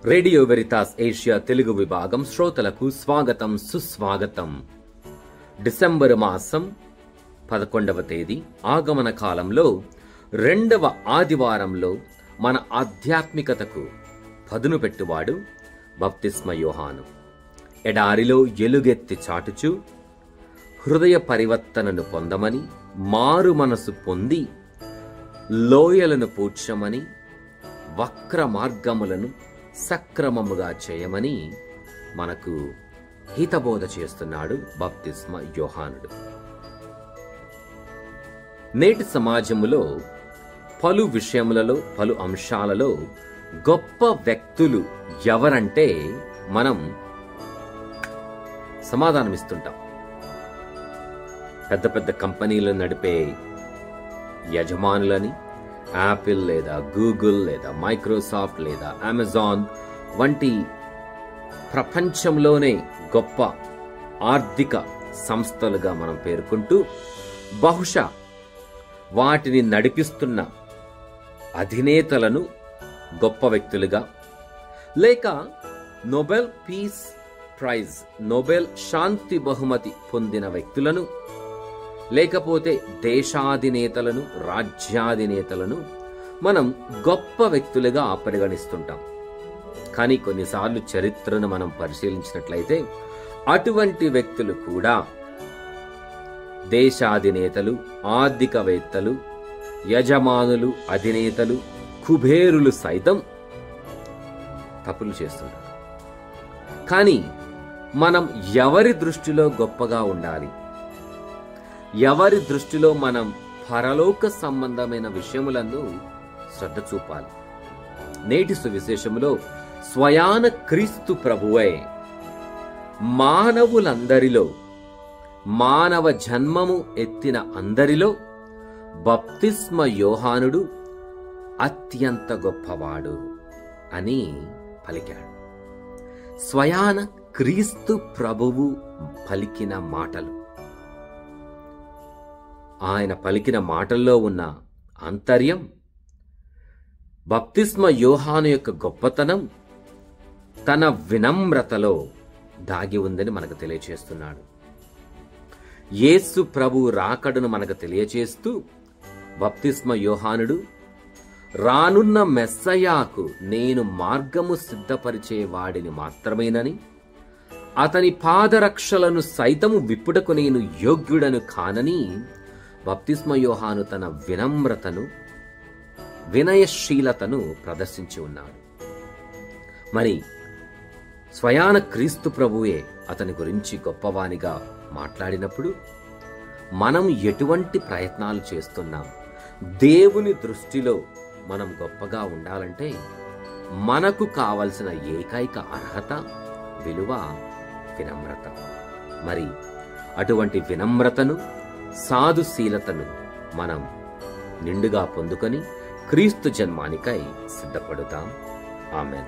Radio Veritas Asia Telugu విభాగం శ్రోతలకు స్వాగతం సుస్వాగతం. డిసెంబర్ మాసం 11వ తేదీ ఆగమన కాలంలో 2వ ఆదివారంలో మన ఆధ్యాత్మికతకు పదును పెట్టువాడు బప్తిస్మ యోహాను. ఎడారిలో ఎలుగెత్తి చాటుచు హృదయ పరివర్తనను పొందమని, మారు మనసు పొంది లోయలను పూడ్చమని, వక్ర మార్గములను సక్రమముగా చేయమని మనకు హితబోధ చేస్తున్నాడు బప్తిస్మ యోహానుడు. నేటి సమాజములో పలు విషయములలో, పలు అంశాలలో గొప్ప వ్యక్తులు ఎవరంటే మనం సమాధానమిస్తుంటాం. పెద్ద పెద్ద కంపెనీలు నడిపే యజమానులని, యాపిల్ లేదా గూగుల్ లేదా మైక్రోసాఫ్ట్ లేదా అమెజాన్ వంటి ప్రపంచంలోనే గొప్ప ఆర్థిక సంస్థలుగా మనం పేర్కొంటూ, బహుశా వాటిని నడిపిస్తున్న అధినేతలను గొప్ప వ్యక్తులుగా, లేక నోబెల్ పీస్ ప్రైజ్, నోబెల్ శాంతి బహుమతి పొందిన వ్యక్తులను, లేకపోతే దేశాధినేతలను, రాజ్యాధినేతలను మనం గొప్ప వ్యక్తులుగా పరిగణిస్తుంటాం. కానీ కొన్నిసార్లు చరిత్రను మనం పరిశీలించినట్లయితే అటువంటి వ్యక్తులు కూడా దేశాధినేతలు, ఆర్థికవేత్తలు, యజమానులు, అధినేతలు, కుబేరులు సైతం తప్పులు చేస్తున్నారు. కానీ మనం ఎవరి దృష్టిలో గొప్పగా ఉండాలి, ఎవరి దృష్టిలో మనం పరలోక సంబంధమైన విషయములందు శ్రద్ధ చూపాలి? నేటి సువిశేషములో స్వయాన క్రీస్తు ప్రభువే మానవులందరిలో, మానవ జన్మము ఎత్తిన అందరిలో బప్తిస్మ యోహానుడు అత్యంత గొప్పవాడు అని పలికాడు. స్వయాన క్రీస్తు ప్రభువు పలికిన మాటలు, ఆయన పలికిన మాటల్లో ఉన్న ఆంతర్యం, బప్తిస్మ యోహాను యొక్క గొప్పతనం తన వినమ్రతలో దాగి ఉందని మనకు తెలియచేస్తున్నాడు. యేసు ప్రభు రాకడను మనకు తెలియచేస్తూ బప్తిస్మ యోహానుడు రానున్న మెస్సయాకు నేను మార్గము సిద్ధపరిచే వాడిని మాత్రమేనని, అతని పాదరక్షలను సైతము విప్పుటకు నేను యోగ్యుడను కానని బప్తిస్మ యోహాను తన వినమ్రతను, వినయశీలతను ప్రదర్శించి ఉన్నాడు. మరి స్వయాన క్రీస్తు ప్రభువే అతని గురించి గొప్పవానిగా మాట్లాడినప్పుడు మనం ఎటువంటి ప్రయత్నాలు చేస్తున్నాం? దేవుని దృష్టిలో మనం గొప్పగా ఉండాలంటే మనకు కావలసిన ఏకైక అర్హత, విలువ వినమ్రత. మరి అటువంటి వినమ్రతను, సాధుశీలతను మనం నిండుగా పొందుకొని క్రీస్తు జన్మానికై సిద్ధపడుతాం. ఆమెన్.